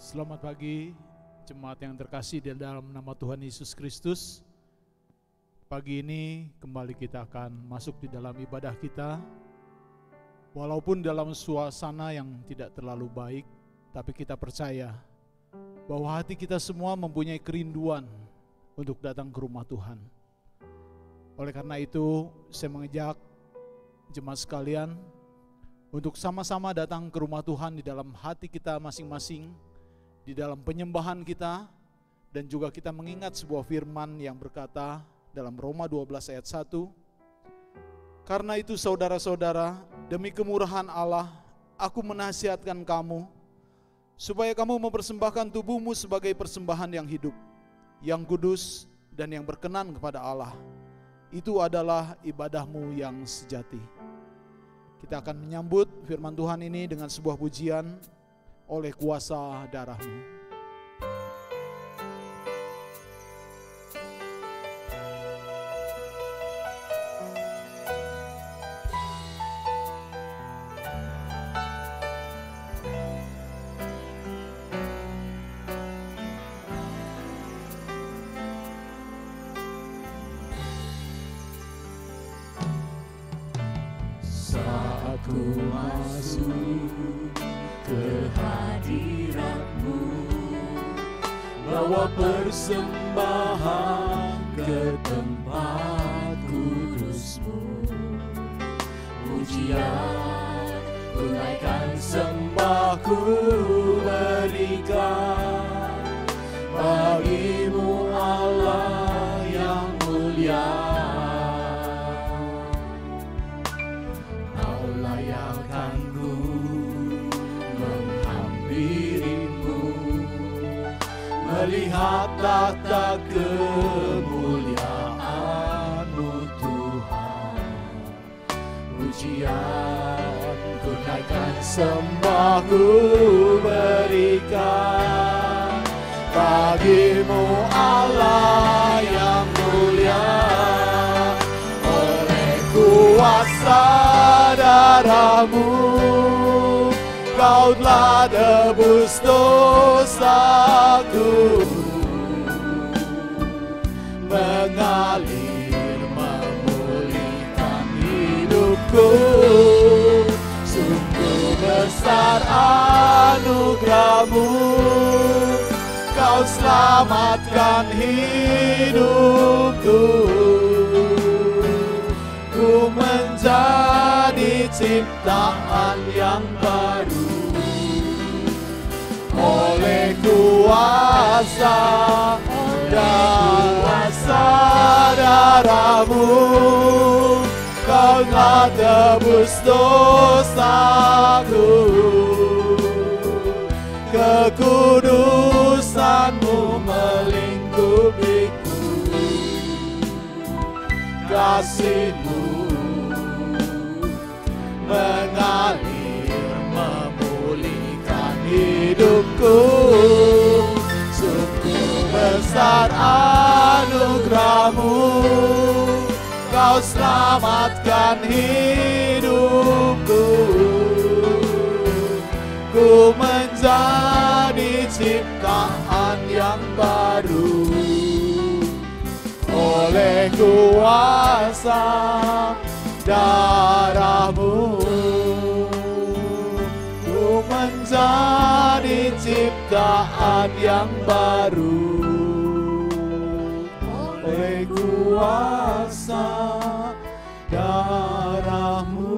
Selamat pagi, jemaat yang terkasih di dalam nama Tuhan Yesus Kristus. Pagi ini kembali kita akan masuk di dalam ibadah kita. Walaupun dalam suasana yang tidak terlalu baik, tapi kita percaya bahwa hati kita semua mempunyai kerinduan untuk datang ke rumah Tuhan. Oleh karena itu, saya mengajak jemaat sekalian untuk sama-sama datang ke rumah Tuhan di dalam hati kita masing-masing, di dalam penyembahan kita, dan juga kita mengingat sebuah firman yang berkata dalam Roma 12 ayat 1, karena itu saudara-saudara, demi kemurahan Allah, aku menasihatkan kamu, supaya kamu mempersembahkan tubuhmu sebagai persembahan yang hidup, yang kudus, dan yang berkenan kepada Allah. Itu adalah ibadahmu yang sejati. Kita akan menyambut firman Tuhan ini dengan sebuah pujian, oleh kuasa darah-Mu. Saat ku masuk ke hadirat-Mu, bawa persembahan ke tempat kudus-Mu. Pujian, tunaikan sembahku berikan bagi-Mu Allah yang mulia. Kau layakkan ku menghampirimu, melihat tata kemuliaan-Mu Tuhan. Pujian, tunaikan sembahku berikan bagi-Mu Allah yang mulia. Oleh kuasa darah-Mu, Kau telah tebus dosaku, mengalir memulihkan hidupku. Sungguh besar anugerah-Mu, Kau selamatkan hidupku. Ku menjadi ciptaan yang baru oleh kuasa darah-Mu. Kau telah tebus dosaku, kekudusan-Mu melingkupiku. Kasih-Mu mengalir memulihkan hidupku. Sungguh besar anugerah-Mu, Kau selamatkan hidupku. Ku menjadi ciptaan yang baru oleh kuasa darah-Mu. Ku menjadi ciptaan yang baru oleh kuasa darah-Mu.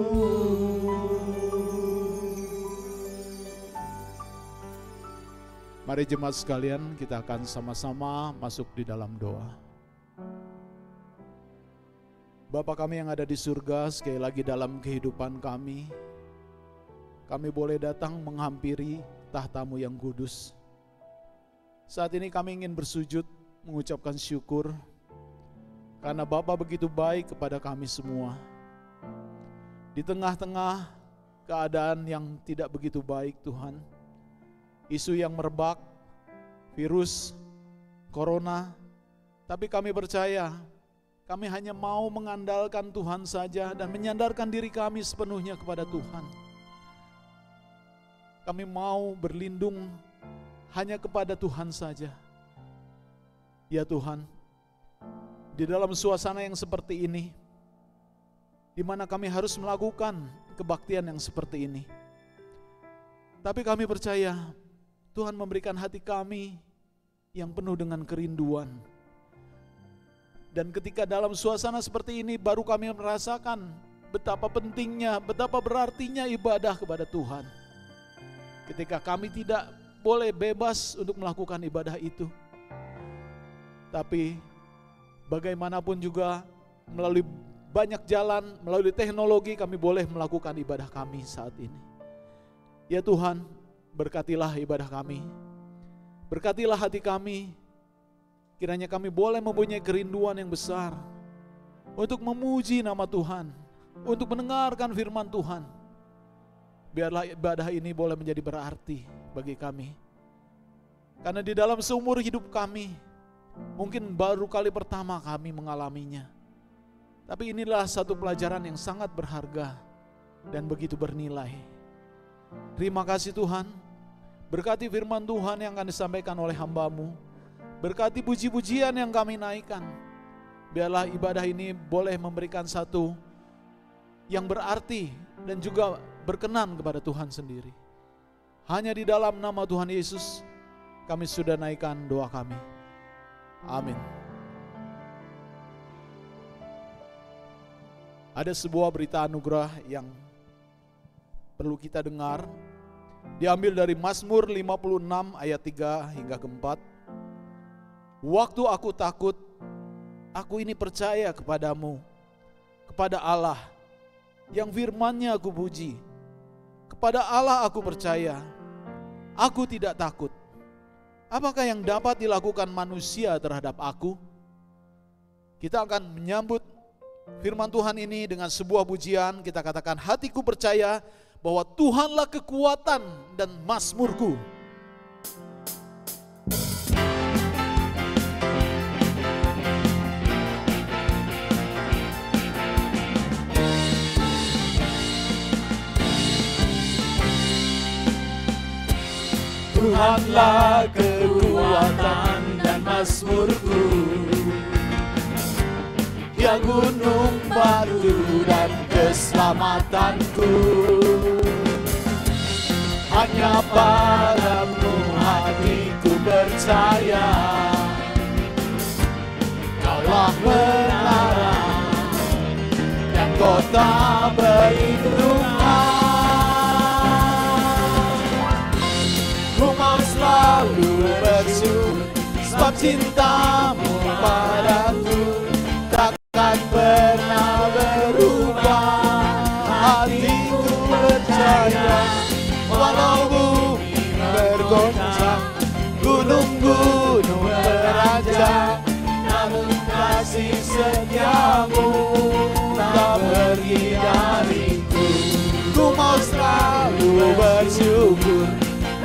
Mari jemaat sekalian, kita akan sama-sama masuk di dalam doa. Bapa kami yang ada di surga, sekali lagi dalam kehidupan kami boleh datang menghampiri tahta-Mu yang kudus. Saat ini kami ingin bersujud, mengucapkan syukur, karena Bapa begitu baik kepada kami semua. Di tengah-tengah keadaan yang tidak begitu baik Tuhan, isu yang merebak, virus, corona, tapi kami percaya, kami hanya mau mengandalkan Tuhan saja dan menyandarkan diri kami sepenuhnya kepada Tuhan. Kami mau berlindung hanya kepada Tuhan saja. Ya Tuhan, di dalam suasana yang seperti ini, di mana kami harus melakukan kebaktian yang seperti ini, tapi kami percaya Tuhan memberikan hati kami yang penuh dengan kerinduan. Dan ketika dalam suasana seperti ini baru kami merasakan betapa pentingnya, betapa berartinya ibadah kepada Tuhan. Ketika kami tidak boleh bebas untuk melakukan ibadah itu, tapi bagaimanapun juga melalui banyak jalan, melalui teknologi kami boleh melakukan ibadah kami saat ini. Ya Tuhan, berkatilah ibadah kami, berkatilah hati kami. Kiranya kami boleh mempunyai kerinduan yang besar untuk memuji nama Tuhan, untuk mendengarkan firman Tuhan. Biarlah ibadah ini boleh menjadi berarti bagi kami. Karena di dalam seumur hidup kami, mungkin baru kali pertama kami mengalaminya. Tapi inilah satu pelajaran yang sangat berharga dan begitu bernilai. Terima kasih Tuhan. Berkati firman Tuhan yang akan disampaikan oleh hamba-Mu. Berkati puji-pujian yang kami naikkan. Biarlah ibadah ini boleh memberikan satu yang berarti dan juga berkenan kepada Tuhan sendiri. Hanya di dalam nama Tuhan Yesus kami sudah naikkan doa kami. Amin. Ada sebuah berita anugerah yang perlu kita dengar. Diambil dari Mazmur 56 ayat 3 hingga ke 4. Waktu aku takut, aku ini percaya kepadamu, kepada Allah, yang firman-Nya aku puji. Kepada Allah aku percaya, aku tidak takut. Apakah yang dapat dilakukan manusia terhadap aku? Kita akan menyambut firman Tuhan ini dengan sebuah pujian. Kita katakan, hatiku percaya bahwa Tuhanlah kekuatan dan mazmurku. Tuhanlah kekuatan dan mazmurku, ya gunung batu dan keselamatanku. Hanya padamu hatiku percaya, Kaulah menara dan kota perlindungan. Ku mau selalu bersyukur sebab cintamu padaku takkan pernah berubah. Hatiku percaya walau bumi bergoncang, gunung-gunung beranjak, namun kasih setiamu tak pergi dariku. Ku mau selalu bersyukur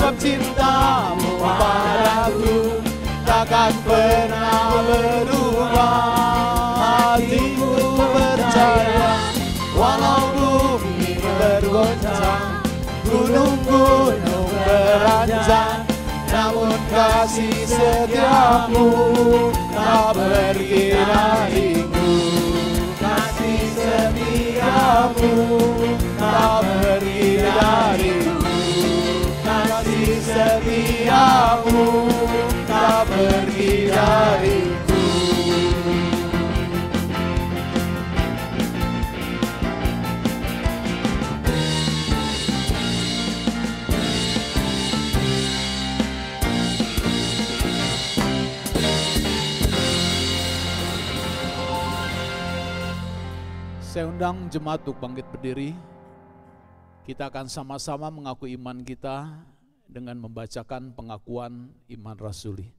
sebab cintamu padaku takkan pernah berubah. Hatiku percaya walau bumi bergoncang, gunung-gunung beranjak, namun kasih setiamu tak pergi dariku. Kasih setiamu tak pergi dariku. Kasih setiamu tak pergi dariku. Saya undang jemaat untuk bangkit berdiri. Kita akan sama-sama mengaku iman kita dengan membacakan pengakuan iman rasuli.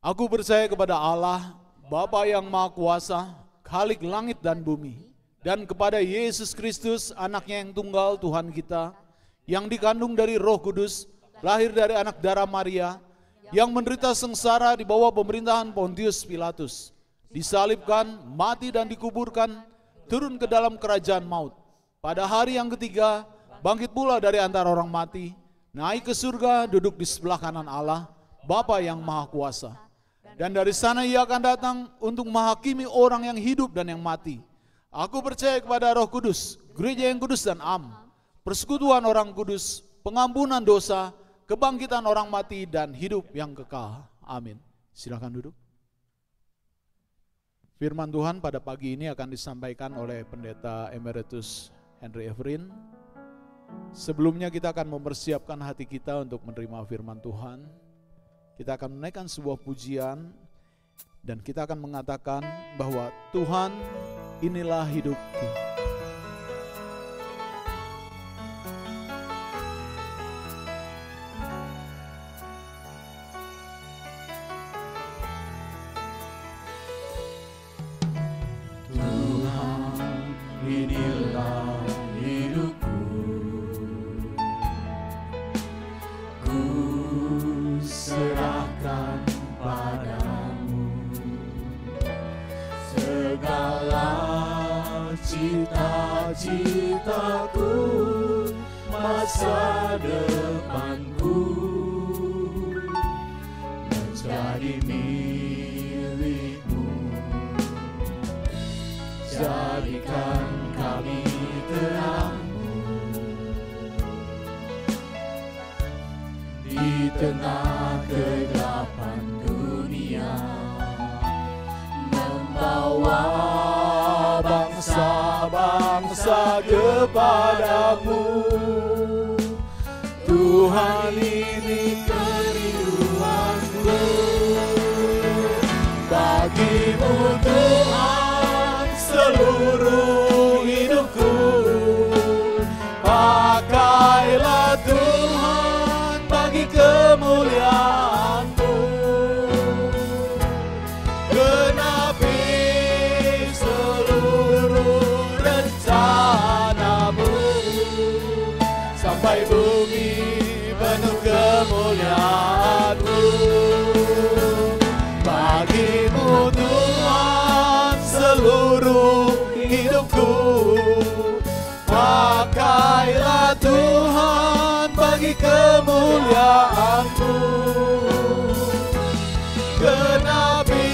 Aku percaya kepada Allah, Bapa yang Maha Kuasa, Khalik langit dan bumi, dan kepada Yesus Kristus, anaknya yang tunggal Tuhan kita, yang dikandung dari Roh Kudus, lahir dari anak darah Maria, yang menderita sengsara di bawah pemerintahan Pontius Pilatus, disalibkan, mati dan dikuburkan, turun ke dalam kerajaan maut. Pada hari yang ketiga, bangkit pula dari antara orang mati, naik ke surga, duduk di sebelah kanan Allah, Bapa yang Maha Kuasa. Dan dari sana ia akan datang untuk menghakimi orang yang hidup dan yang mati. Aku percaya kepada Roh Kudus, gereja yang kudus dan persekutuan orang kudus, pengampunan dosa, kebangkitan orang mati, dan hidup yang kekal. Amin. Silakan duduk. Firman Tuhan pada pagi ini akan disampaikan oleh Pendeta Emeritus Henry Everin. Sebelumnya kita akan mempersiapkan hati kita untuk menerima firman Tuhan. Kita akan menaikkan sebuah pujian dan kita akan mengatakan bahwa Tuhan, inilah hidupku. Cita-citaku, masa depanku menjadi milikmu. Jadikan kami terangmu di tengah kegelapan dunia, membawa bangsa-bangsa kepadamu. Tuhan, ini kerinduanku. Bagimu Tuhan seluruh hidupku. Pakailah Tuhan bagi kemuliaan-Mu. Genapi seluruh rencana-Mu, sampai bumi penuh kemuliaan-Mu. Bagimu Tuhan seluruh hidupku. Pakailah Tuhan bagi kemuliaan-Mu. Genapi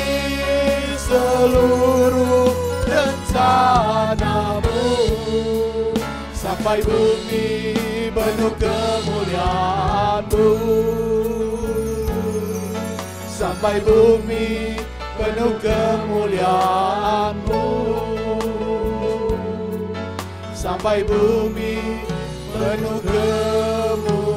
seluruh rencana-Mu, sampai bumi penuh kemuliaan-Mu. Sampai bumi penuh kemuliaan-Mu. Sampai bumi penuh kemuliaan-Mu.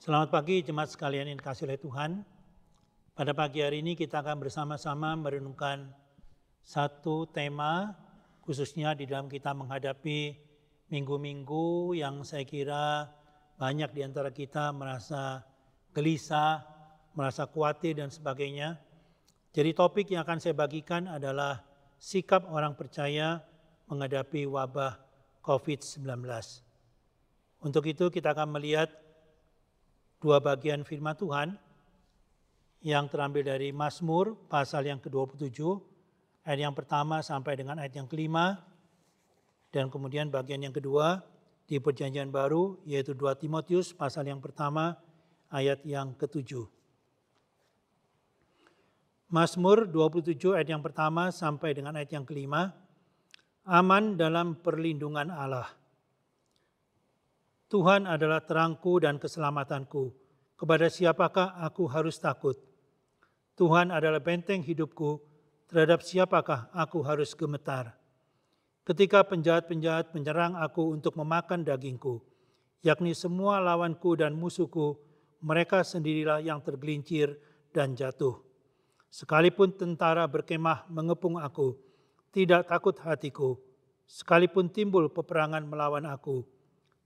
Selamat pagi jemaat sekalian yang dikasihi oleh Tuhan. Pada pagi hari ini kita akan bersama-sama merenungkan satu tema, khususnya di dalam kita menghadapi minggu-minggu yang saya kira banyak di antara kita merasa gelisah, merasa khawatir dan sebagainya. Jadi topik yang akan saya bagikan adalah sikap orang percaya menghadapi wabah COVID-19. Untuk itu kita akan melihat dua bagian firman Tuhan yang terambil dari Mazmur pasal yang ke-27, ayat yang pertama sampai dengan ayat yang kelima, dan kemudian bagian yang kedua di Perjanjian Baru, yaitu 2 Timotius pasal yang pertama, ayat yang ke-7. Mazmur 27 ayat yang pertama sampai dengan ayat yang kelima, aman dalam perlindungan Allah. Tuhan adalah terangku dan keselamatanku. Kepada siapakah aku harus takut? Tuhan adalah benteng hidupku. Terhadap siapakah aku harus gemetar? Ketika penjahat-penjahat menyerang aku untuk memakan dagingku, yakni semua lawanku dan musuhku, mereka sendirilah yang tergelincir dan jatuh. Sekalipun tentara berkemah mengepung aku, tidak takut hatiku. Sekalipun timbul peperangan melawan aku,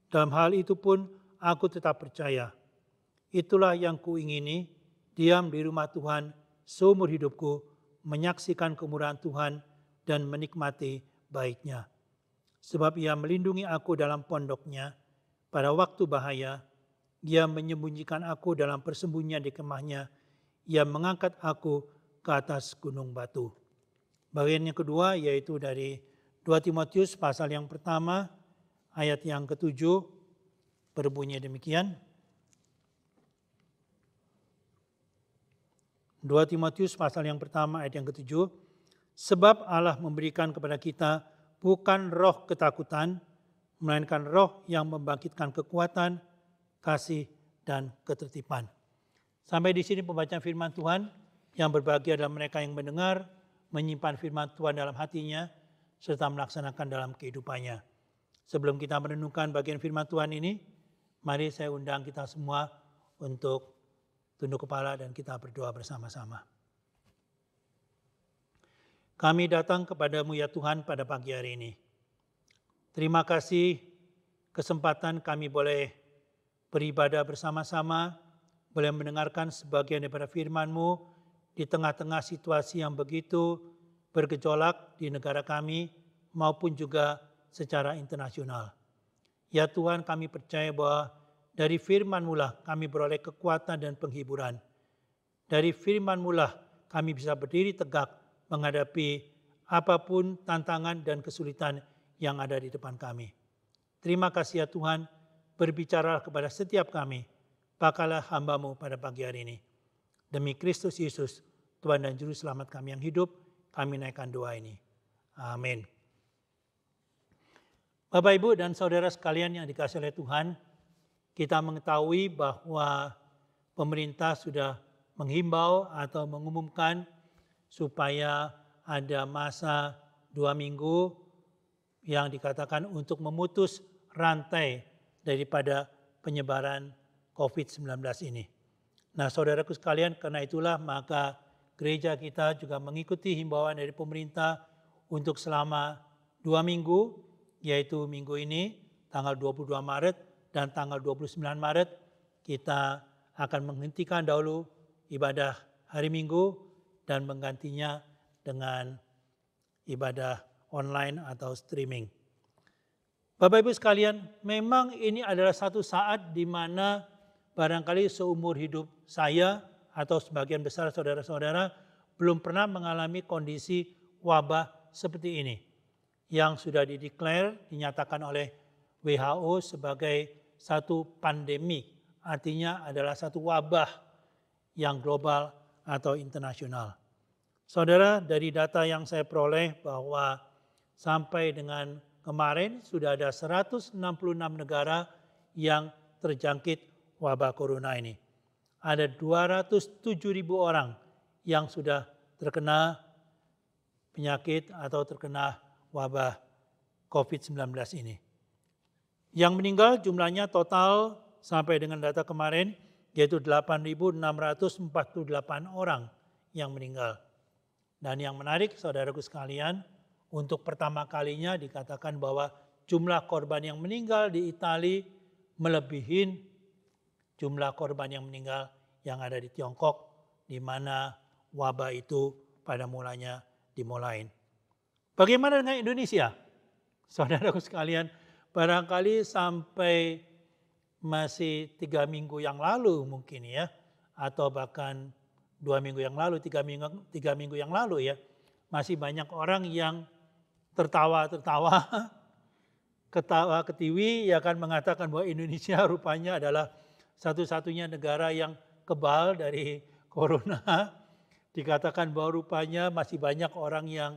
dalam hal itu pun aku tetap percaya. Itulah yang kuingini, diam di rumah Tuhan seumur hidupku, menyaksikan kemurahan Tuhan dan menikmati baik-Nya. Sebab ia melindungi aku dalam pondoknya pada waktu bahaya. Ia menyembunyikan aku dalam persembunyian di kemahnya. Ia mengangkat aku ke atas gunung batu. Bagian yang kedua yaitu dari 2 Timotius pasal yang pertama ayat yang ke-7 berbunyi demikian. 2 Timotius pasal yang pertama ayat yang ke-7. Sebab Allah memberikan kepada kita bukan roh ketakutan, melainkan roh yang membangkitkan kekuatan, kasih, dan ketertiban. Sampai di sini pembacaan firman Tuhan. Yang berbahagia adalah mereka yang mendengar, menyimpan firman Tuhan dalam hatinya, serta melaksanakan dalam kehidupannya. Sebelum kita merenungkan bagian firman Tuhan ini, mari saya undang kita semua untuk tunduk kepala dan kita berdoa bersama-sama. Kami datang kepadamu ya Tuhan pada pagi hari ini. Terima kasih kesempatan kami boleh beribadah bersama-sama, boleh mendengarkan sebagian daripada firman-Mu di tengah-tengah situasi yang begitu bergejolak di negara kami maupun juga secara internasional. Ya Tuhan, kami percaya bahwa dari firman-Mu lah kami beroleh kekuatan dan penghiburan. Dari firman-Mu lah kami bisa berdiri tegak menghadapi apapun tantangan dan kesulitan yang ada di depan kami. Terima kasih ya Tuhan, berbicara kepada setiap kami, pakailah hamba-Mu pada pagi hari ini. Demi Kristus Yesus, Tuhan dan Juru Selamat kami yang hidup, kami naikkan doa ini. Amin. Bapak, Ibu, dan saudara sekalian yang dikasihi oleh Tuhan, kita mengetahui bahwa pemerintah sudah menghimbau atau mengumumkan supaya ada masa 2 minggu yang dikatakan untuk memutus rantai daripada penyebaran COVID-19 ini. Nah, saudaraku sekalian, karena itulah maka gereja kita juga mengikuti himbauan dari pemerintah untuk selama 2 minggu, yaitu minggu ini tanggal 22 Maret dan tanggal 29 Maret kita akan menghentikan dahulu ibadah hari Minggu dan menggantinya dengan ibadah online atau streaming. Bapak Ibu sekalian, memang ini adalah satu saat di mana barangkali seumur hidup saya atau sebagian besar saudara-saudara belum pernah mengalami kondisi wabah seperti ini yang sudah dinyatakan oleh WHO sebagai satu pandemi, artinya adalah satu wabah yang global atau internasional. Saudara, dari data yang saya peroleh bahwa sampai dengan kemarin sudah ada 166 negara yang terjangkit wabah corona ini. Ada 207.000 orang yang sudah terkena penyakit atau terkena wabah COVID-19 ini. Yang meninggal jumlahnya total sampai dengan data kemarin yaitu 8.648 orang yang meninggal. Dan yang menarik saudaraku sekalian, untuk pertama kalinya dikatakan bahwa jumlah korban yang meninggal di Italia melebihi jumlah korban yang meninggal yang ada di Tiongkok, di mana wabah itu pada mulanya dimulai. Bagaimana dengan Indonesia? Saudaraku sekalian, barangkali sampai masih 3 minggu yang lalu mungkin ya, atau bahkan 2 minggu yang lalu, 3 minggu yang lalu ya, masih banyak orang yang tertawa ketiwi ya kan, mengatakan bahwa Indonesia rupanya adalah satu-satunya negara yang kebal dari corona. Dikatakan bahwa rupanya masih banyak orang yang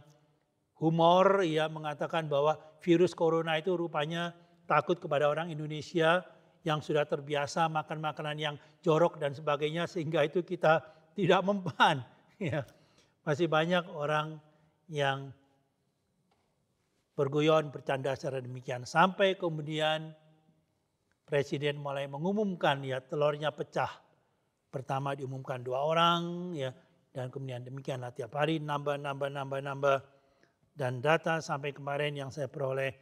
humor ya, mengatakan bahwa virus corona itu rupanya takut kepada orang Indonesia yang sudah terbiasa makan makanan yang jorok dan sebagainya, sehingga itu kita tidak mempan. Ya. Masih banyak orang yang berguyon, bercanda secara demikian. Sampai kemudian Presiden mulai mengumumkan ya telurnya pecah. Pertama diumumkan 2 orang ya, dan kemudian demikianlah tiap hari nambah. Dan data sampai kemarin yang saya peroleh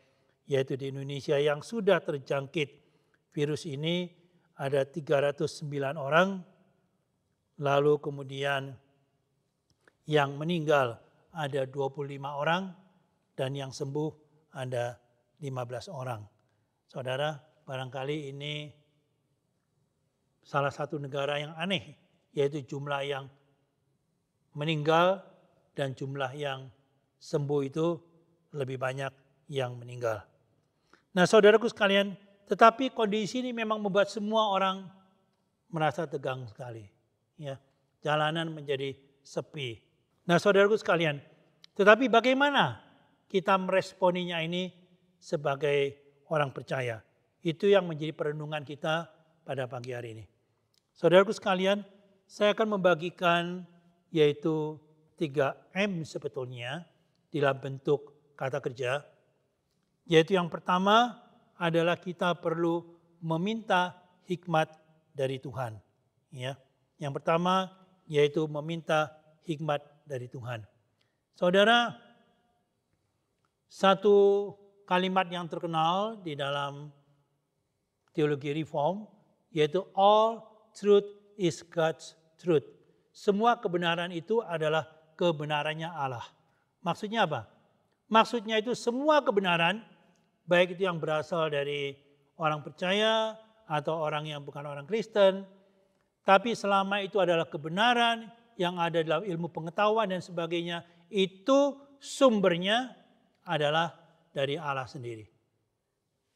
yaitu di Indonesia yang sudah terjangkit virus ini ada 309 orang. Lalu kemudian yang meninggal ada 25 orang dan yang sembuh ada 15 orang. Saudara, barangkali ini salah satu negara yang aneh, yaitu jumlah yang meninggal dan jumlah yang sembuh itu lebih banyak yang meninggal. Nah, saudaraku sekalian, tetapi kondisi ini memang membuat semua orang merasa tegang sekali. Ya, jalanan menjadi sepi. Nah, saudaraku sekalian, tetapi bagaimana kita meresponinya ini sebagai orang percaya? Itu yang menjadi perenungan kita pada pagi hari ini. Saudaraku sekalian, saya akan membagikan yaitu 3M sebetulnya dalam bentuk kata kerja. Yaitu yang pertama adalah kita perlu meminta hikmat dari Tuhan. Ya. Yang pertama yaitu meminta hikmat dari Tuhan. Saudara, satu kalimat yang terkenal di dalam teologi reform yaitu all truth is God's truth. Semua kebenaran itu adalah kebenarannya Allah. Maksudnya apa? Maksudnya itu semua kebenaran, baik itu yang berasal dari orang percaya atau orang yang bukan orang Kristen, tapi selama itu adalah kebenaran yang ada dalam ilmu pengetahuan dan sebagainya, itu sumbernya adalah dari Allah sendiri.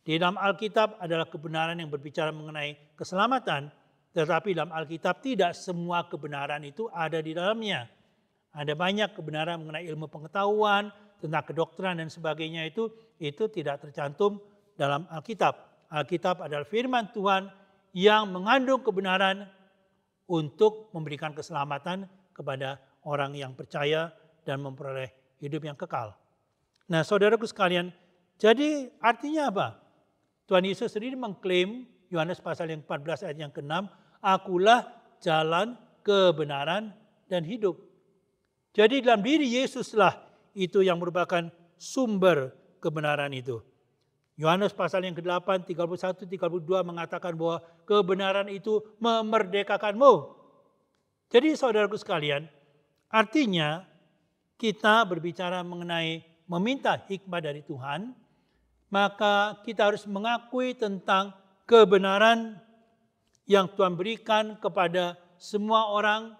Di dalam Alkitab adalah kebenaran yang berbicara mengenai keselamatan, tetapi dalam Alkitab tidak semua kebenaran itu ada di dalamnya. Ada banyak kebenaran mengenai ilmu pengetahuan, tentang kedokteran dan sebagainya itu tidak tercantum dalam Alkitab. Alkitab adalah firman Tuhan yang mengandung kebenaran untuk memberikan keselamatan kepada orang yang percaya dan memperoleh hidup yang kekal. Nah, saudaraku sekalian, jadi artinya apa? Tuhan Yesus sendiri mengklaim, Yohanes pasal yang 14 ayat yang ke-6, akulah jalan, kebenaran, dan hidup. Jadi dalam diri Yesuslah itu yang merupakan sumber kebenaran itu. Yohanes pasal yang ke-8, 31, 32 mengatakan bahwa kebenaran itu memerdekakanmu. Jadi saudaraku sekalian, artinya kita berbicara mengenai meminta hikmat dari Tuhan, maka kita harus mengakui tentang kebenaran yang Tuhan berikan kepada semua orang,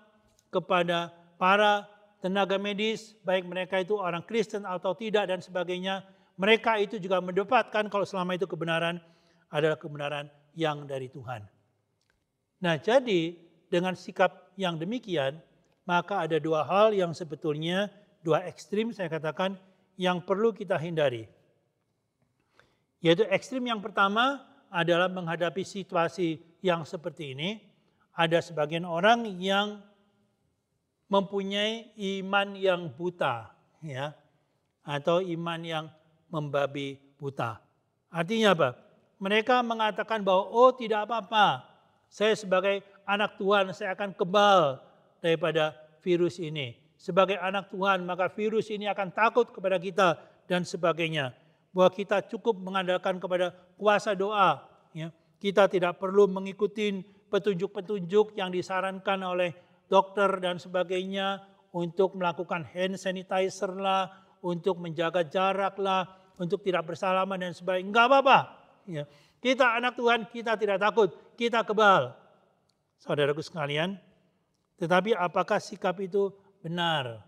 kepada para tenaga medis, baik mereka itu orang Kristen atau tidak dan sebagainya. Mereka itu juga mendapatkan kalau selama itu kebenaran adalah kebenaran yang dari Tuhan. Nah, jadi dengan sikap yang demikian, maka ada dua hal yang sebetulnya, dua ekstrim saya katakan, yang perlu kita hindari. Yaitu ekstrim yang pertama adalah menghadapi situasi yang seperti ini. Ada sebagian orang yang mempunyai iman yang buta, ya, atau iman yang membabi buta. Artinya apa? Mereka mengatakan bahwa oh tidak apa-apa, saya sebagai anak Tuhan saya akan kebal daripada virus ini. Sebagai anak Tuhan maka virus ini akan takut kepada kita dan sebagainya. Bahwa kita cukup mengandalkan kepada kuasa doa. Ya. Kita tidak perlu mengikuti petunjuk-petunjuk yang disarankan oleh dokter dan sebagainya untuk melakukan hand sanitizer lah, untuk menjaga jarak lah, untuk tidak bersalaman dan sebagainya. Enggak apa-apa. Ya. Kita anak Tuhan, kita tidak takut, kita kebal. Saudaraku sekalian, tetapi apakah sikap itu benar?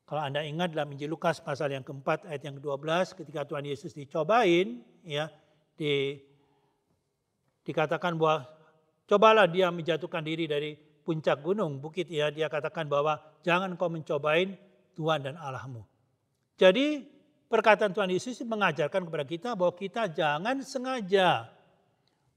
Kalau Anda ingat dalam Injil Lukas pasal yang keempat ayat yang ke-12 ketika Tuhan Yesus dicobain, ya, dikatakan bahwa cobalah dia menjatuhkan diri dari puncak gunung, bukit, ya, dia katakan bahwa jangan kau mencobain Tuhan dan Allahmu. Jadi perkataan Tuhan Yesus mengajarkan kepada kita bahwa kita jangan sengaja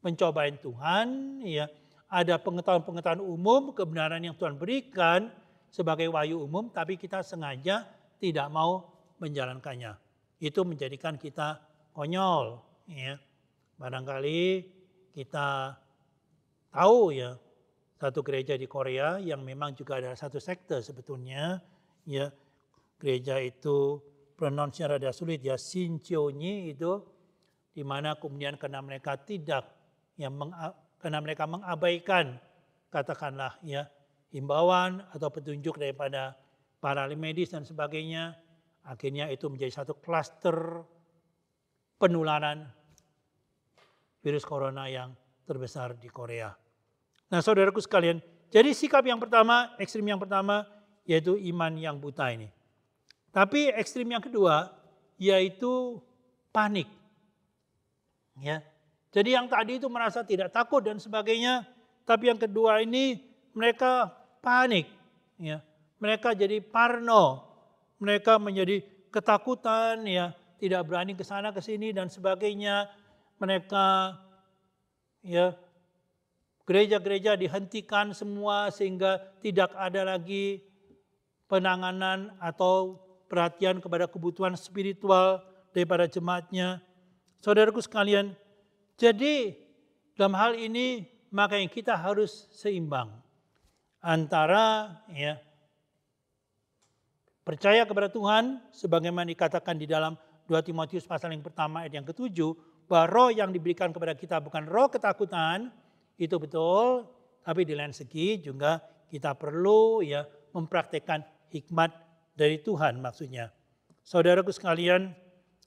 mencobain Tuhan, ya. Ada pengetahuan-pengetahuan umum, kebenaran yang Tuhan berikan sebagai wahyu umum, tapi kita sengaja tidak mau menjalankannya. Itu menjadikan kita konyol. Ya. Barangkali kita tahu ya satu gereja di Korea yang memang juga ada satu sekte sebetulnya. Ya, gereja itu pronounce-nya rada sulit ya, Shincheonyi itu, di mana kemudian karena mereka karena mereka mengabaikan katakanlah ya himbauan atau petunjuk daripada para ahli medis dan sebagainya, akhirnya itu menjadi satu klaster penularan virus corona yang terbesar di Korea. Nah, saudaraku sekalian, jadi sikap yang pertama, ekstrim yang pertama, yaitu iman yang buta ini. Tapi ekstrim yang kedua, yaitu panik. Ya. Jadi yang tadi itu merasa tidak takut dan sebagainya, tapi yang kedua ini mereka panik. Ya. Mereka jadi parno, mereka menjadi ketakutan, ya, tidak berani ke sana ke sini dan sebagainya. Mereka, ya, gereja-gereja dihentikan semua sehingga tidak ada lagi penanganan atau perhatian kepada kebutuhan spiritual daripada jemaatnya. Saudaraku sekalian, jadi dalam hal ini maka yang kita harus seimbang antara, ya, percaya kepada Tuhan sebagaimana dikatakan di dalam 2 Timotius pasal yang pertama ayat yang ke-7, bahwa roh yang diberikan kepada kita bukan roh ketakutan, itu betul, tapi di lain segi juga kita perlu, ya, mempraktekkan hikmat dari Tuhan maksudnya. Saudaraku sekalian,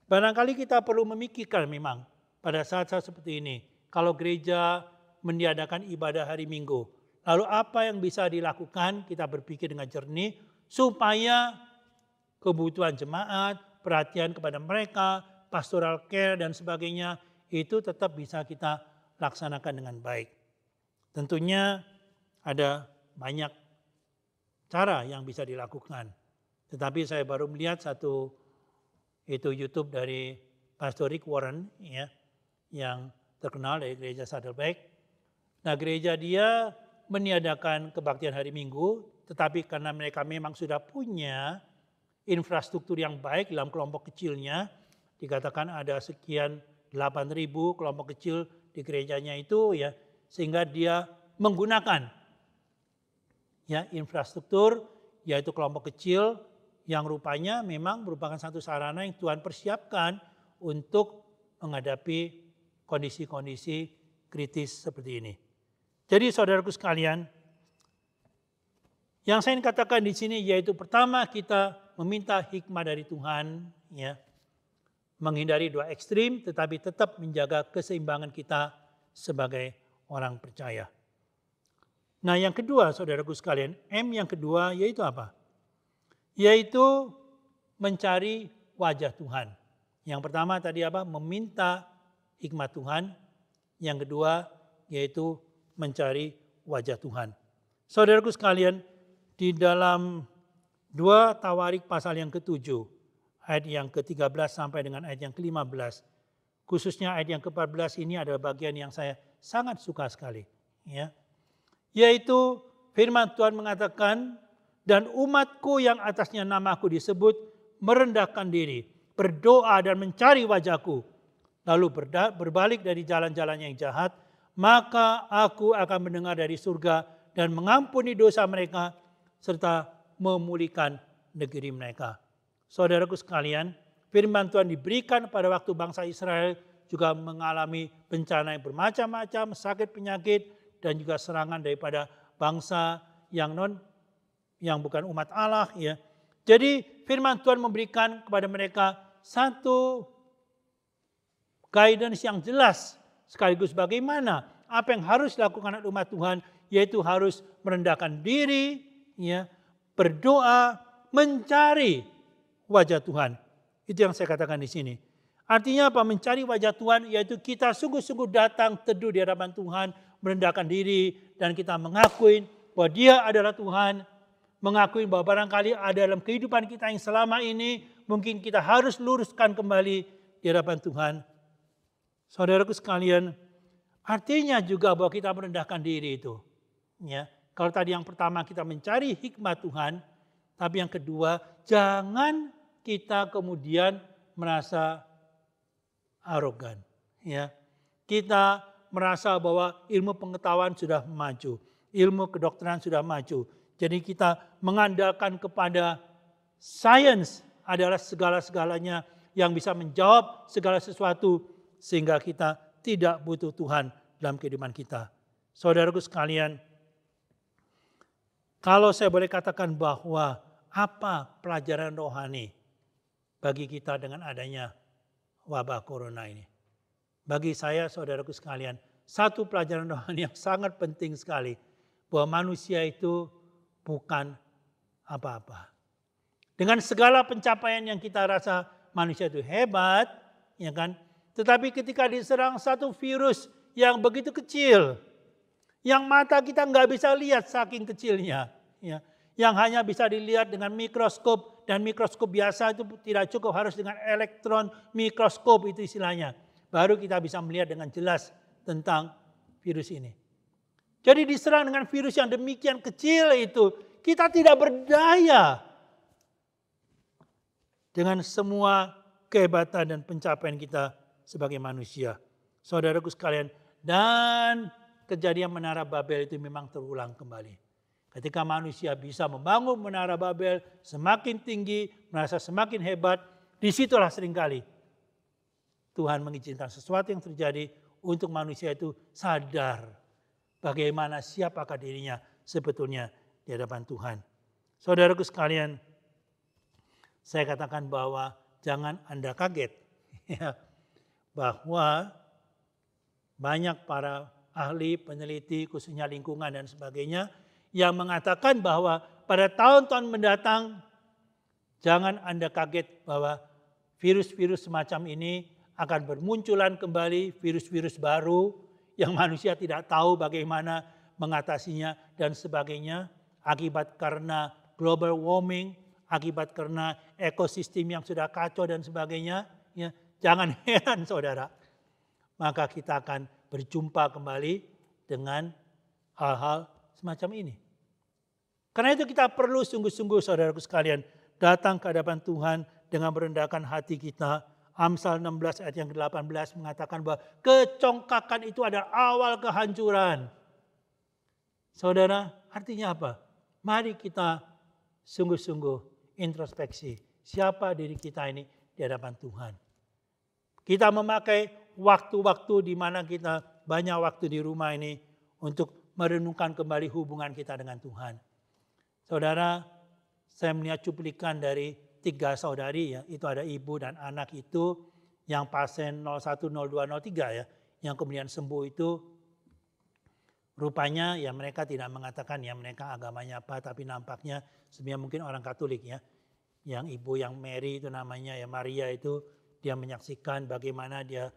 barangkali kita perlu memikirkan memang pada saat-saat seperti ini, kalau gereja meniadakan ibadah hari Minggu, lalu apa yang bisa dilakukan, kita berpikir dengan jernih supaya kebutuhan jemaat, perhatian kepada mereka, pastoral care dan sebagainya itu tetap bisa kita laksanakan dengan baik. Tentunya ada banyak cara yang bisa dilakukan. Tetapi saya baru melihat satu itu YouTube dari Pastor Rick Warren, ya, yang terkenal dari gereja Saddleback. Nah, gereja dia meniadakan kebaktian hari Minggu, tetapi karena mereka memang sudah punya infrastruktur yang baik dalam kelompok kecilnya, dikatakan ada sekian 8.000 kelompok kecil di gerejanya itu, ya, sehingga dia menggunakan, ya, infrastruktur yaitu kelompok kecil yang rupanya memang merupakan satu sarana yang Tuhan persiapkan untuk menghadapi kondisi-kondisi kritis seperti ini. Jadi saudaraku sekalian, yang saya ingin katakan di sini yaitu pertama kita meminta hikmat dari Tuhan, ya, menghindari dua ekstrim tetapi tetap menjaga keseimbangan kita sebagai orang percaya. Nah, yang kedua saudaraku sekalian, M yang kedua yaitu apa? Yaitu mencari wajah Tuhan. Yang pertama tadi apa? Meminta hikmat Tuhan. Yang kedua yaitu mencari wajah Tuhan. Saudaraku sekalian, di dalam 2 Tawarik pasal yang ke-7, ayat yang ke-13 sampai dengan ayat yang ke-15, khususnya ayat yang ke-14 ini adalah bagian yang saya sangat suka sekali, ya. Yaitu firman Tuhan mengatakan, dan umatku yang atasnya namaku disebut merendahkan diri, berdoa dan mencari wajahku, lalu berbalik dari jalan-jalan yang jahat, maka aku akan mendengar dari surga dan mengampuni dosa mereka serta memulihkan negeri mereka. Saudaraku sekalian, firman Tuhan diberikan pada waktu bangsa Israel juga mengalami bencana yang bermacam-macam, sakit penyakit dan juga serangan daripada bangsa yang bukan umat Allah, ya. Jadi firman Tuhan memberikan kepada mereka satu guidance yang jelas sekaligus bagaimana apa yang harus dilakukan oleh umat Tuhan, yaitu harus merendahkan diri, ya, berdoa, mencari wajah Tuhan. Itu yang saya katakan di sini. Artinya apa? Mencari wajah Tuhan yaitu kita sungguh-sungguh datang teduh di hadapan Tuhan, merendahkan diri dan kita mengakui bahwa Dia adalah Tuhan, mengakui bahwa barangkali ada dalam kehidupan kita yang selama ini mungkin kita harus luruskan kembali di hadapan Tuhan. Saudaraku sekalian, artinya juga bahwa kita merendahkan diri itu, ya. Kalau tadi yang pertama kita mencari hikmat Tuhan, tapi yang kedua jangan kita kemudian merasa arogan, ya. Kita merasa bahwa ilmu pengetahuan sudah maju, ilmu kedokteran sudah maju. Jadi kita mengandalkan kepada sains adalah segala-segalanya yang bisa menjawab segala sesuatu sehingga kita tidak butuh Tuhan dalam kehidupan kita. Saudaraku sekalian, kalau saya boleh katakan bahwa apa pelajaran rohani bagi kita dengan adanya wabah corona ini. Bagi saya, saudaraku sekalian, satu pelajaran rohani yang sangat penting sekali, bahwa manusia itu bukan apa-apa. Dengan segala pencapaian yang kita rasa manusia itu hebat, ya kan? Tetapi ketika diserang satu virus yang begitu kecil, yang mata kita nggak bisa lihat saking kecilnya, ya, yang hanya bisa dilihat dengan mikroskop, dan mikroskop biasa itu tidak cukup, harus dengan elektron mikroskop itu istilahnya. Baru kita bisa melihat dengan jelas tentang virus ini. Jadi diserang dengan virus yang demikian kecil itu, kita tidak berdaya dengan semua kehebatan dan pencapaian kita sebagai manusia. Saudaraku sekalian, dan kejadian Menara Babel itu memang terulang kembali. Ketika manusia bisa membangun Menara Babel semakin tinggi, merasa semakin hebat, disitulah seringkali Tuhan mengizinkan sesuatu yang terjadi untuk manusia itu sadar bagaimana siapakah dirinya sebetulnya di hadapan Tuhan. Saudaraku sekalian, saya katakan bahwa jangan Anda kaget ya, bahwa banyak para ahli, peneliti, khususnya lingkungan dan sebagainya, yang mengatakan bahwa pada tahun-tahun mendatang, jangan Anda kaget bahwa virus-virus semacam ini akan bermunculan kembali, virus-virus baru yang manusia tidak tahu bagaimana mengatasinya dan sebagainya, akibat karena global warming, akibat karena ekosistem yang sudah kacau dan sebagainya. Ya, jangan heran saudara, maka kita akan berjumpa kembali dengan hal-hal semacam ini. Karena itu kita perlu sungguh-sungguh saudaraku sekalian datang ke hadapan Tuhan dengan merendahkan hati kita. Amsal 16 ayat yang ke-18 mengatakan bahwa kecongkakan itu adalah awal kehancuran. Saudara, artinya apa? Mari kita sungguh-sungguh introspeksi. Siapa diri kita ini di hadapan Tuhan. Kita memakai waktu-waktu di mana kita banyak waktu di rumah ini untuk merenungkan kembali hubungan kita dengan Tuhan. Saudara, saya melihat cuplikan dari 3 saudari ya, itu ada ibu dan anak itu yang pasien 01, 02, 03 ya, yang kemudian sembuh itu rupanya ya mereka tidak mengatakan ya mereka agamanya apa, tapi nampaknya sebenarnya mungkin orang Katolik ya. Yang ibu yang Mary itu namanya ya Maria itu, dia menyaksikan bagaimana dia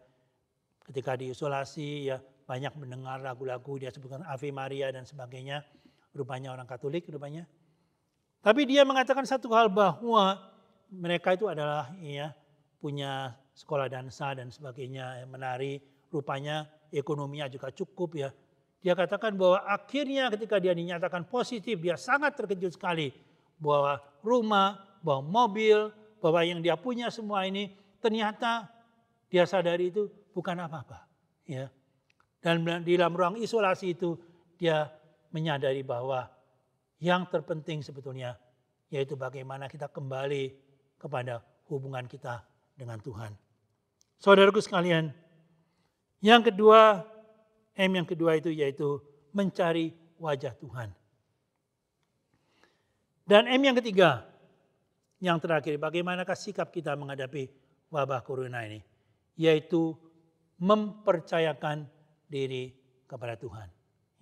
ketika diisolasi ya banyak mendengar lagu-lagu, dia sebutkan Ave Maria dan sebagainya, rupanya orang Katolik rupanya. Tapi dia mengatakan satu hal bahwa mereka itu adalah ya punya sekolah dansa dan sebagainya, menari, rupanya ekonominya juga cukup ya. Dia katakan bahwa akhirnya ketika dia dinyatakan positif, dia sangat terkejut sekali bahwa rumah, bahwa mobil, bahwa yang dia punya semua ini ternyata dia sadari itu bukan apa-apa. Ya. Dan di dalam ruang isolasi itu dia menyadari bahwa yang terpenting sebetulnya yaitu bagaimana kita kembali kepada hubungan kita dengan Tuhan. Saudaraku sekalian, yang kedua, yang kedua itu yaitu mencari wajah Tuhan. Dan yang ketiga, yang terakhir, bagaimanakah sikap kita menghadapi wabah corona ini? Yaitu mempercayakan diri kepada Tuhan.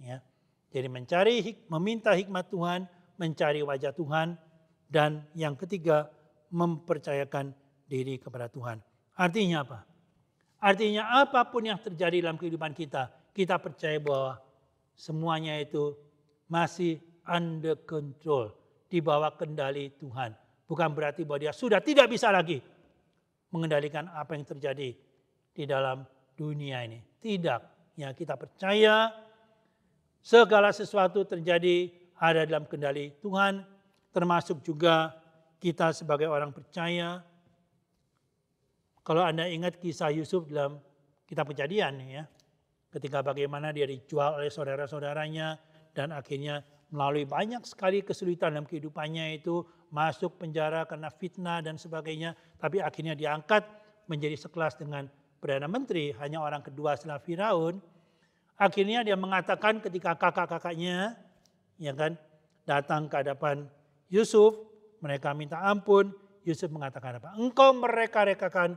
Ya. Jadi meminta hikmat Tuhan, mencari wajah Tuhan, dan yang ketiga, mempercayakan diri kepada Tuhan. Artinya apa? Artinya apapun yang terjadi dalam kehidupan kita, kita percaya bahwa semuanya itu masih under control, di bawah kendali Tuhan. Bukan berarti bahwa dia sudah tidak bisa lagi mengendalikan apa yang terjadi di dalam dunia ini. Tidak. Ya, kita percaya segala sesuatu terjadi ada dalam kendali Tuhan, termasuk juga kita sebagai orang percaya. Kalau Anda ingat kisah Yusuf dalam kitab Kejadian ya, ketika bagaimana dia dijual oleh saudara-saudaranya dan akhirnya melalui banyak sekali kesulitan dalam kehidupannya itu, masuk penjara karena fitnah dan sebagainya, tapi akhirnya diangkat menjadi sekelas dengan Perdana Menteri, hanya orang kedua setelah Firaun. Akhirnya dia mengatakan ketika kakak-kakaknya ya kan datang ke hadapan Yusuf, mereka minta ampun, Yusuf mengatakan apa? Engkau mereka-rekakan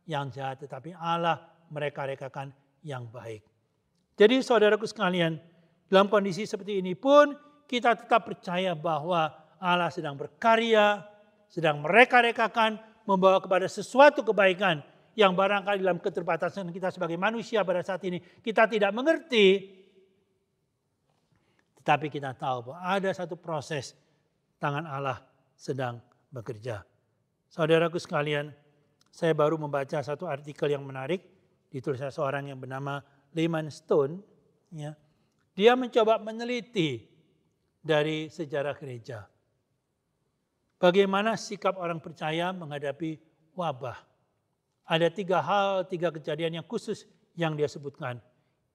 yang jahat, tetapi Allah mereka-rekakan yang baik. Jadi saudaraku sekalian, dalam kondisi seperti ini pun kita tetap percaya bahwa Allah sedang berkarya, sedang mereka-rekakan, membawa kepada sesuatu kebaikan yang barangkali dalam keterbatasan kita sebagai manusia pada saat ini kita tidak mengerti. Tetapi kita tahu bahwa ada satu proses tangan Allah sedang bekerja. Saudaraku sekalian, saya baru membaca satu artikel yang menarik, ditulis oleh seorang yang bernama Lehman Stone. Ya. Dia mencoba meneliti dari sejarah gereja. Bagaimana sikap orang percaya menghadapi wabah. Ada 3 hal, 3 kejadian yang khusus yang dia sebutkan.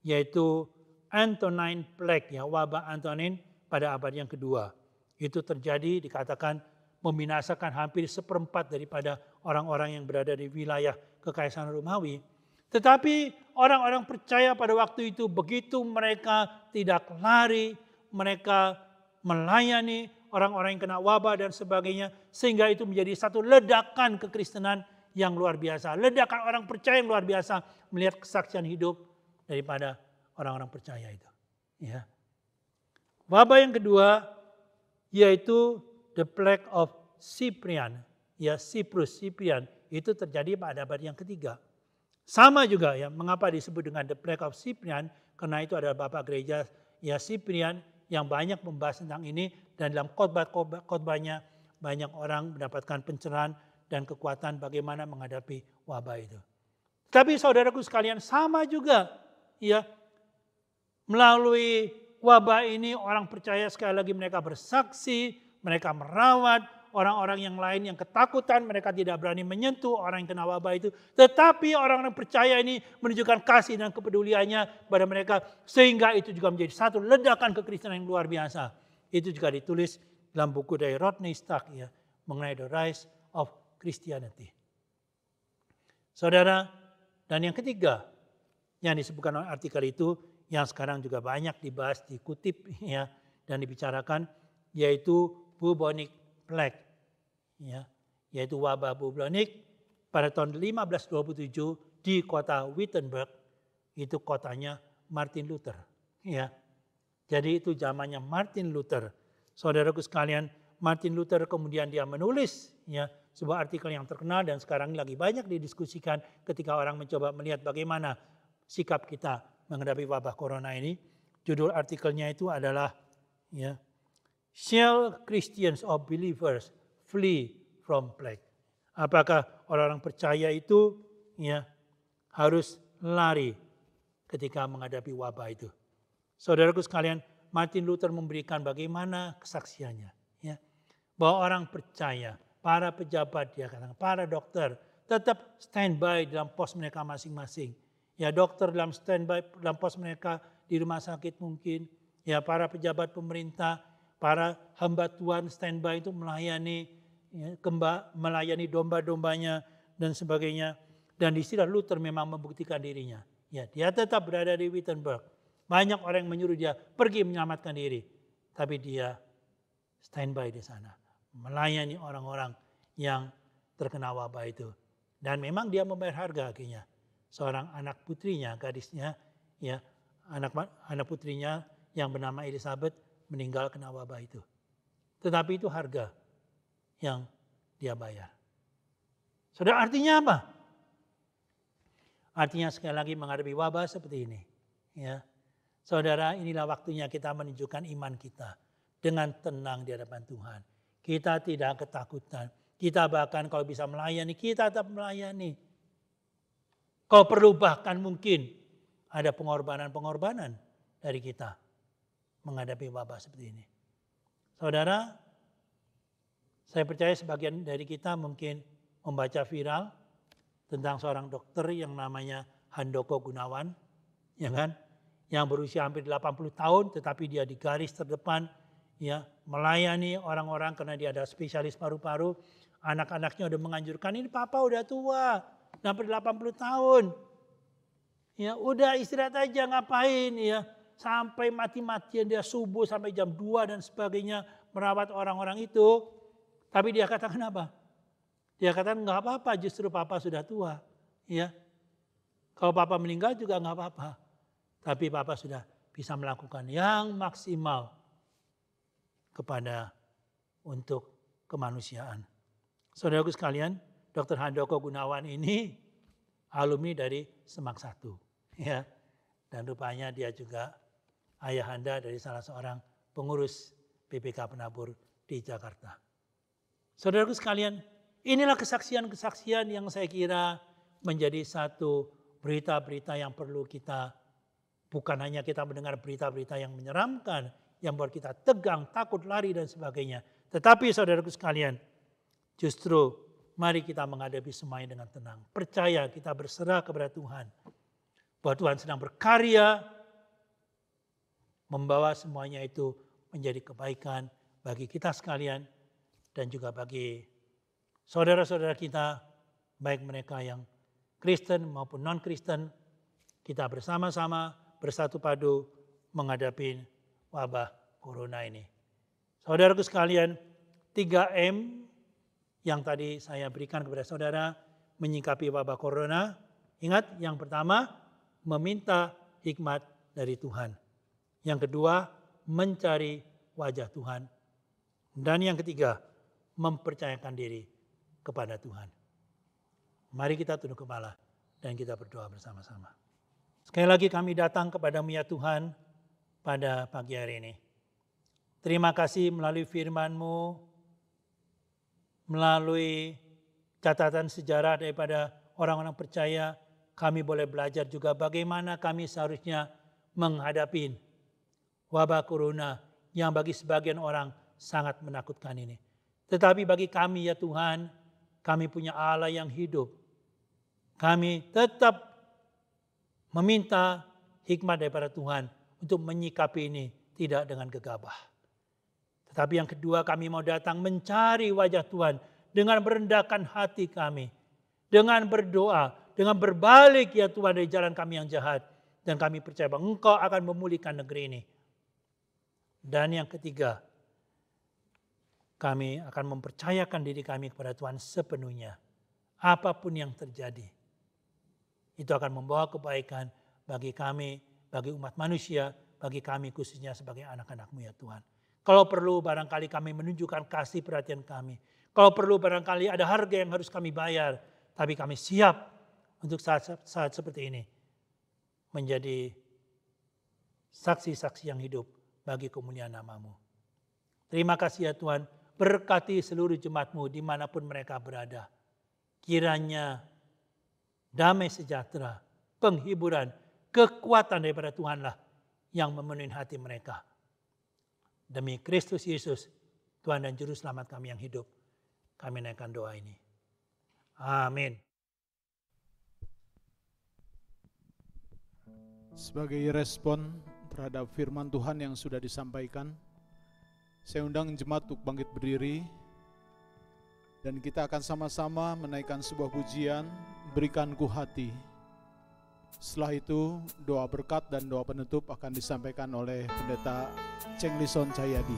Yaitu Antonine Plague, ya, wabah Antonin pada abad yang kedua. Itu terjadi dikatakan membinasakan hampir 1/4 daripada orang-orang yang berada di wilayah Kekaisaran Romawi. Tetapi orang-orang percaya pada waktu itu begitu mereka tidak lari, mereka melayani orang-orang yang kena wabah dan sebagainya. Sehingga itu menjadi satu ledakan kekristenan yang luar biasa. Ledakan orang percaya yang luar biasa melihat kesaksian hidup daripada orang-orang percaya itu. Ya. Wabah yang kedua yaitu the plague of Cyprian, ya Cyprian, itu terjadi pada abad yang ketiga. Sama juga ya, mengapa disebut dengan the plague of Cyprian? Karena itu adalah bapak gereja ya Cyprian yang banyak membahas tentang ini dan dalam khotbahnya banyak orang mendapatkan pencerahan dan kekuatan bagaimana menghadapi wabah itu. Tapi saudaraku sekalian sama juga ya, melalui wabah ini orang percaya sekali lagi mereka bersaksi, mereka merawat orang-orang yang lain yang ketakutan, mereka tidak berani menyentuh orang yang kena wabah itu. Tetapi orang-orang percaya ini menunjukkan kasih dan kepeduliannya kepada mereka. Sehingga itu juga menjadi satu ledakan kekristenan yang luar biasa. Itu juga ditulis dalam buku dari Rodney Stark ya, mengenai The Rise of Christianity. Saudara, dan yang ketiga yang disebutkan oleh artikel itu, yang sekarang juga banyak dibahas, dikutip ya, dan dibicarakan, yaitu bubonic plague, ya, yaitu wabah bubonic pada tahun 1527 di kota Wittenberg, itu kotanya Martin Luther. Ya. Jadi itu zamannya Martin Luther. Saudaraku sekalian, Martin Luther kemudian dia menulis ya, sebuah artikel yang terkenal dan sekarang lagi banyak didiskusikan ketika orang mencoba melihat bagaimana sikap kita menghadapi wabah corona ini. Judul artikelnya itu adalah ya, Shall Christians or Believers Flee from Plague? Apakah orang-orang percaya itu ya harus lari ketika menghadapi wabah itu? Saudaraku sekalian, Martin Luther memberikan bagaimana kesaksiannya, ya, bahwa orang percaya, para pejabat, dia katakan, para dokter tetap standby dalam pos mereka masing-masing. Ya, dokter dalam standby dalam pos mereka di rumah sakit mungkin, ya, para pejabat pemerintah, para hamba Tuhan standby itu melayani, ya, melayani domba-dombanya dan sebagainya. Dan di sini Luther memang membuktikan dirinya. Ya, dia tetap berada di Wittenberg. Banyak orang yang menyuruh dia pergi menyelamatkan diri, tapi dia standby di sana, melayani orang-orang yang terkena wabah itu. Dan memang dia membayar harga akhirnya. Seorang anak putrinya, gadisnya, ya, anak putrinya yang bernama Elizabeth meninggal kena wabah itu. Tetapi itu harga yang dia bayar. Saudara, artinya apa? Artinya sekali lagi menghadapi wabah seperti ini. Ya. Saudara, inilah waktunya kita menunjukkan iman kita dengan tenang di hadapan Tuhan. Kita tidak ketakutan. Kita bahkan kalau bisa melayani, kita tetap melayani. Kalau perlu bahkan mungkin ada pengorbanan-pengorbanan dari kita menghadapi wabah seperti ini. Saudara, saya percaya sebagian dari kita mungkin membaca viral tentang seorang dokter yang namanya Handoko Gunawan, ya kan? Yang berusia hampir 80 tahun tetapi dia di garis terdepan, ya, melayani orang-orang karena dia ada spesialis paru-paru. Anak-anaknya udah menganjurkan, ini papa udah tua, hampir 80 tahun. Ya, udah istirahat aja, ngapain ya? Sampai mati-matian dia subuh sampai jam 2 dan sebagainya merawat orang-orang itu. Tapi dia katakan apa? Dia katakan enggak apa-apa, justru papa sudah tua. Ya, kalau Papa meninggal juga nggak apa-apa. Tapi Papa sudah bisa melakukan yang maksimal kepada untuk kemanusiaan. Saudaraku sekalian, Dr. Handoko Gunawan ini alumni dari Semak 1. Ya, dan rupanya dia juga ayahanda dari salah seorang pengurus BPK Penabur di Jakarta. Saudaraku sekalian, inilah kesaksian-kesaksian yang saya kira menjadi satu berita-berita yang perlu kita, bukan hanya kita mendengar berita-berita yang menyeramkan, yang buat kita tegang, takut, lari dan sebagainya. Tetapi saudaraku sekalian, justru mari kita menghadapi semuanya dengan tenang. Percaya, kita berserah kepada Tuhan. Bahwa Tuhan sedang berkarya, membawa semuanya itu menjadi kebaikan bagi kita sekalian dan juga bagi saudara-saudara kita, baik mereka yang Kristen maupun non-Kristen. Kita bersama-sama bersatu padu menghadapi wabah corona ini. Saudaraku sekalian, 3M yang tadi saya berikan kepada saudara menyikapi wabah corona. Ingat, yang pertama meminta hikmat dari Tuhan. Yang kedua, mencari wajah Tuhan. Dan yang ketiga, mempercayakan diri kepada Tuhan. Mari kita tunduk kepala dan kita berdoa bersama-sama. Sekali lagi kami datang kepadamu ya Tuhan pada pagi hari ini. Terima kasih melalui firman-Mu, melalui catatan sejarah daripada orang-orang percaya, kami boleh belajar juga bagaimana kami seharusnya menghadapi wabah corona yang bagi sebagian orang sangat menakutkan ini. Tetapi bagi kami ya Tuhan, kami punya Allah yang hidup. Kami tetap meminta hikmat daripada Tuhan untuk menyikapi ini tidak dengan gegabah. Tetapi yang kedua, kami mau datang mencari wajah Tuhan dengan merendahkan hati kami. Dengan berdoa, dengan berbalik ya Tuhan dari jalan kami yang jahat. Dan kami percaya bahwa Engkau akan memulihkan negeri ini. Dan yang ketiga, kami akan mempercayakan diri kami kepada Tuhan sepenuhnya. Apapun yang terjadi, itu akan membawa kebaikan bagi kami, bagi umat manusia, bagi kami khususnya sebagai anak-anak-Mu ya Tuhan. Kalau perlu barangkali kami menunjukkan kasih perhatian kami. Kalau perlu barangkali ada harga yang harus kami bayar. Tapi kami siap untuk saat seperti ini menjadi saksi-saksi yang hidup bagi kemuliaan nama-Mu. Terima kasih ya Tuhan. Berkati seluruh jemaat-Mu dimanapun mereka berada. Kiranya damai sejahtera, penghiburan, kekuatan daripada Tuhanlah yang memenuhi hati mereka. Demi Kristus Yesus, Tuhan dan Juru Selamat kami yang hidup, kami naikkan doa ini. Amin. Sebagai respon terhadap firman Tuhan yang sudah disampaikan, saya undang jemaat untuk bangkit berdiri dan kita akan sama-sama menaikkan sebuah pujian, Berikan Ku Hati. Setelah itu doa berkat dan doa penutup akan disampaikan oleh Pendeta Cheng Lison Cahyadi.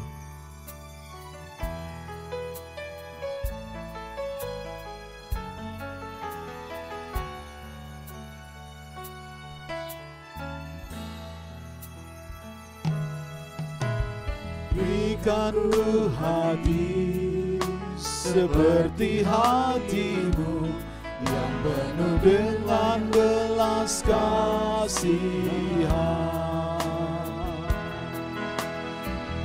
Berikan Ku hati seperti hati-Mu yang penuh dengan belas kasihan.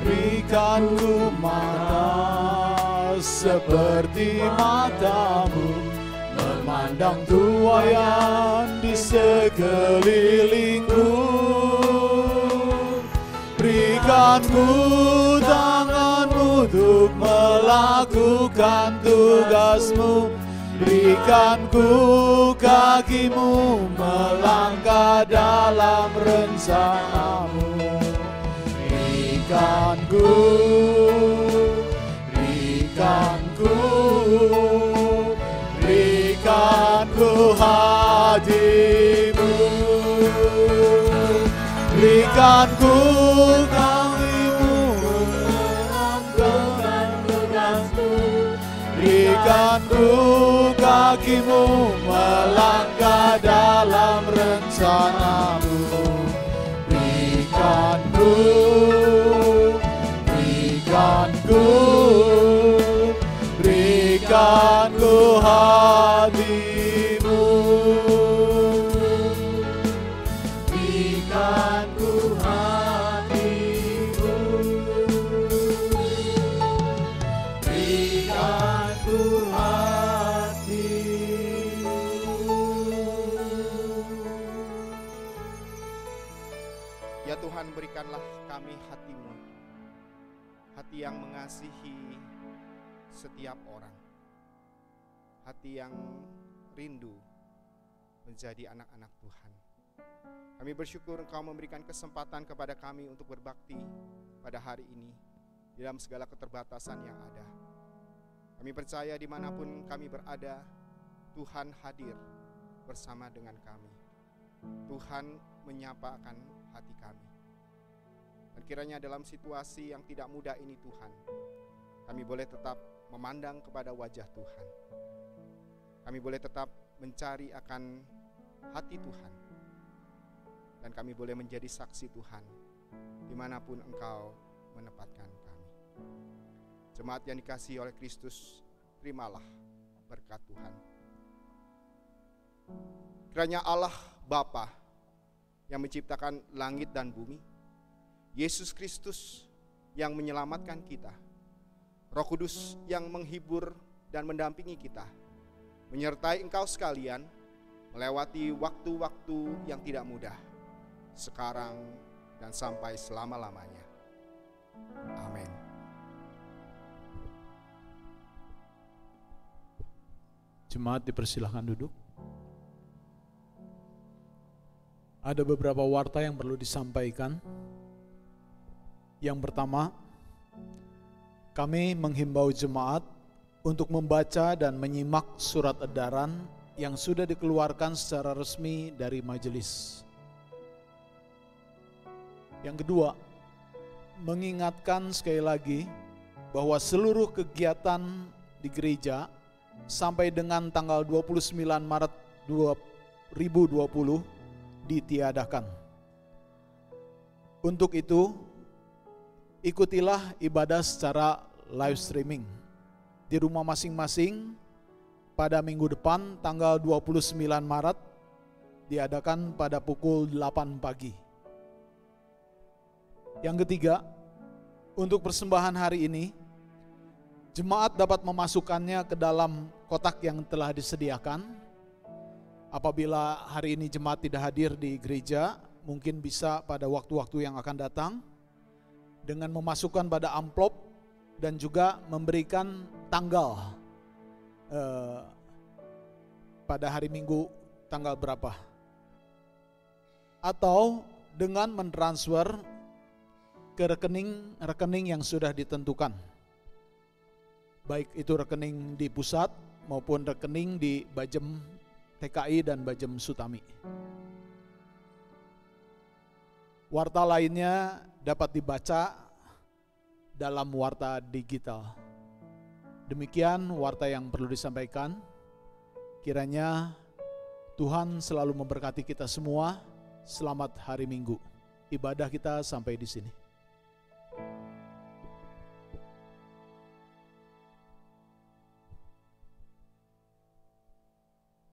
Berikan Ku mata seperti mata-Mu, memandang tuaian di sekelilingku. Berikan Ku tangan-Mu untuk melakukan tugas-Mu. Berikan Ku kaki-Mu melangkah dalam rencana-Mu. Berikan Ku, berikan Ku, berikan Ku hati-Mu. Berikan Ku kaki-Mu melakukan tugas-Mu. Berikan Ku kakimu melangkah dalam rencanamu. Berikan ku hatimu. Berikan ku hatimu. Berikan ku hatimu. Ya Tuhan, berikanlah kami hati-Mu, hati yang mengasihi setiap orang, hati yang rindu menjadi anak-anak Tuhan. Kami bersyukur Engkau memberikan kesempatan kepada kami untuk berbakti pada hari ini di dalam segala keterbatasan yang ada. Kami percaya dimanapun kami berada, Tuhan hadir bersama dengan kami. Tuhan menyapa akan hati kami. Dan kiranya dalam situasi yang tidak mudah ini Tuhan, kami boleh tetap memandang kepada wajah Tuhan. Kami boleh tetap mencari akan hati Tuhan. Dan kami boleh menjadi saksi Tuhan dimanapun Engkau menempatkan kami. Jemaat yang dikasihi oleh Kristus, terimalah berkat Tuhan. Kiranya Allah Bapa yang menciptakan langit dan bumi, Yesus Kristus yang menyelamatkan kita, Roh Kudus yang menghibur dan mendampingi kita, menyertai engkau sekalian melewati waktu-waktu yang tidak mudah, sekarang dan sampai selama-lamanya. Amin. Jemaat dipersilahkan duduk. Ada beberapa warta yang perlu disampaikan. Yang pertama, kami menghimbau jemaat untuk membaca dan menyimak surat edaran yang sudah dikeluarkan secara resmi dari majelis. Yang kedua, mengingatkan sekali lagi bahwa seluruh kegiatan di gereja sampai dengan tanggal 29 Maret 2020 ditiadakan. Untuk itu, ikutilah ibadah secara live streaming di rumah masing-masing pada minggu depan tanggal 29 Maret diadakan pada pukul 8 pagi. Yang ketiga, untuk persembahan hari ini, jemaat dapat memasukkannya ke dalam kotak yang telah disediakan. Apabila hari ini jemaat tidak hadir di gereja, mungkin bisa pada waktu-waktu yang akan datang dengan memasukkan pada amplop dan juga memberikan tanggal pada hari Minggu tanggal berapa. Atau dengan mentransfer ke rekening yang sudah ditentukan. Baik itu rekening di pusat maupun rekening di Bajem TKI dan Bajem Sutami. Warta lainnya dapat dibaca dalam warta digital. Demikian warta yang perlu disampaikan. Kiranya Tuhan selalu memberkati kita semua. Selamat hari Minggu. Ibadah kita sampai di sini.